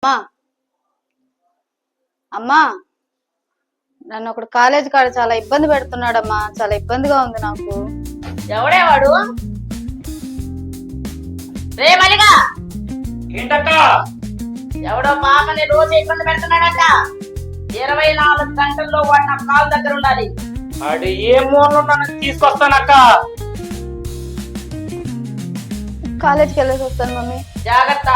అమ్మా అమ్మా నన్ను ఒకడు కాలేజ్ కాడ చాలా ఇబ్బంది పెడుతున్నాడమ్మా. చాలా ఇబ్బందిగా ఉంది నాకు. ఎవడే వాడు? రే మలిగా, ఏంటక్క? ఎవడో పాపని రోజు ఇబ్బంది పెడుతున్నాడంట. 24 గంటల్లో వాడు నా కాల్ దగ్గర ఉండాలి. అది ఏ మూలలో నన్ను తీసుకొస్తానక్క. కాలేజ్కి వెళ్ళేసి వస్తాను మమ్మీ. జాగ్రత్త.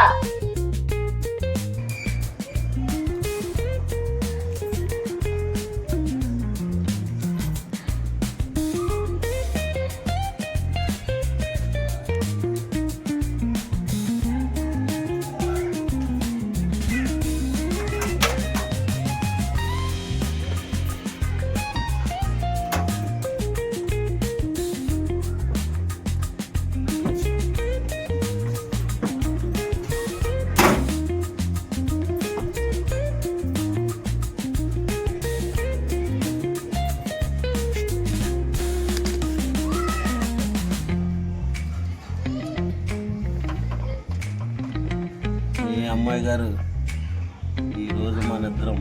అమ్మాయి గారు, ఈరోజు మన ఇద్దరం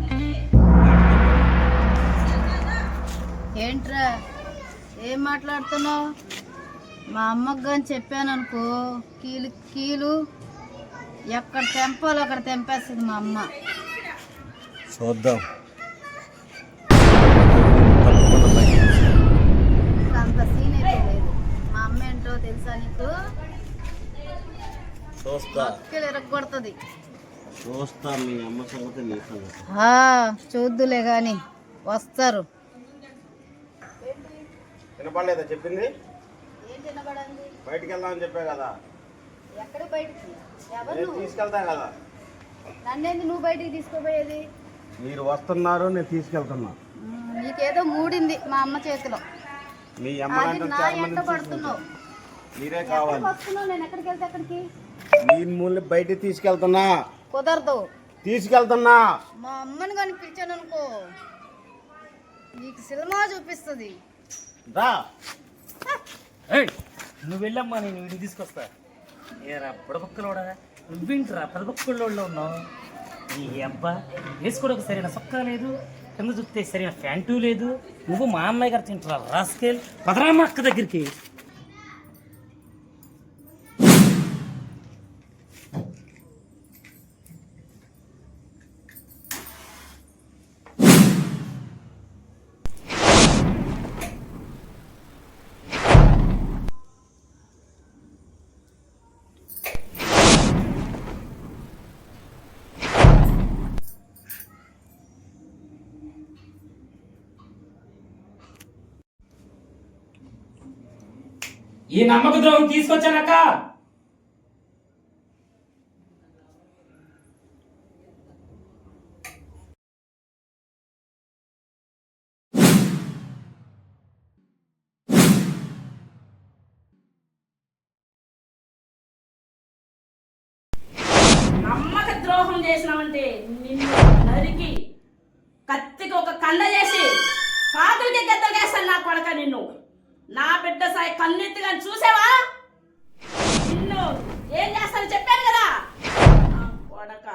ఏంట్రా ఏం మాట్లాడుతున్నావు? మా అమ్మకు కానీ చెప్పాను అనుకో, కీలు కీలు ఎక్కడ తెంపాలో అక్కడ తెంపేస్తుంది మా అమ్మ. చూద్దాం. అంత సీన్ అయితే లేదు. మా అమ్మ ఏంటో తెలుసా నీకు? చూస్తా ఎరగొడుతుంది. చూస్తా మీ అమ్మ సంగతి నీ సంగతి. చూద్దులే గాని వస్తారు. వినపడలేదా చెప్పింది? ఏం తినబడింది? బయటికి వెళ్దామని చెప్పా కదా. ఎక్కడ బయటికి? ఎవరు? నేను తీసుకెళ్తా కదా. నన్నేంది నువ్వు బయటికి తీసుకోపోయేది? మీరు వస్తున్నారు, నేను తీసుకెళ్తున్నా. నీకేదో మూడింది మా అమ్మ చేతిలో. మీ అమ్మ నా ఎంట పడుతున్నావు. మీరే కావాలి. వస్తున్నావు, నేను ఎక్కడికి వెళ్తే అక్కడికి. నేను మూల్ని బయటికి తీసుకెళ్తున్నా. కుదరదు. తీసుకెళ్తున్నా. మా అమ్మని కానీ పిలిచాను అనుకో, నీకు సినిమా చూపిస్తుంది. రా. నువ్వు వెళ్ళమ్మా, నేను వీడిని తీసుకొస్తా. ఏరా బుడబుక్కలోడా, నువ్వేంటిరా పదబుక్కల్లో ఉన్నావు? నీ అబ్బా వేసుకోవడానికి సరైన సొక్కా లేదు, కింద చూస్తే సరైన ప్యాంటు లేదు. నువ్వు మా అమ్మాయి గారు తింటురా రాస్కేల్. పదరామ్మ అక్క దగ్గరికి. ఈ నమ్మక ద్రోహం తీసుకొచ్చానక్క. నమ్మక ద్రోహం చేసినావంటే నిన్ను నరికి కత్తికి ఒక కండ చేసి కాకులకి గద్దలేస్తాను నా కొడక. నిన్ను నా బిడ్డ సాయి కన్నెత్తిగా చూసావా? నిన్ను ఏం చేస్తాను చెప్పాను కదా కొడక.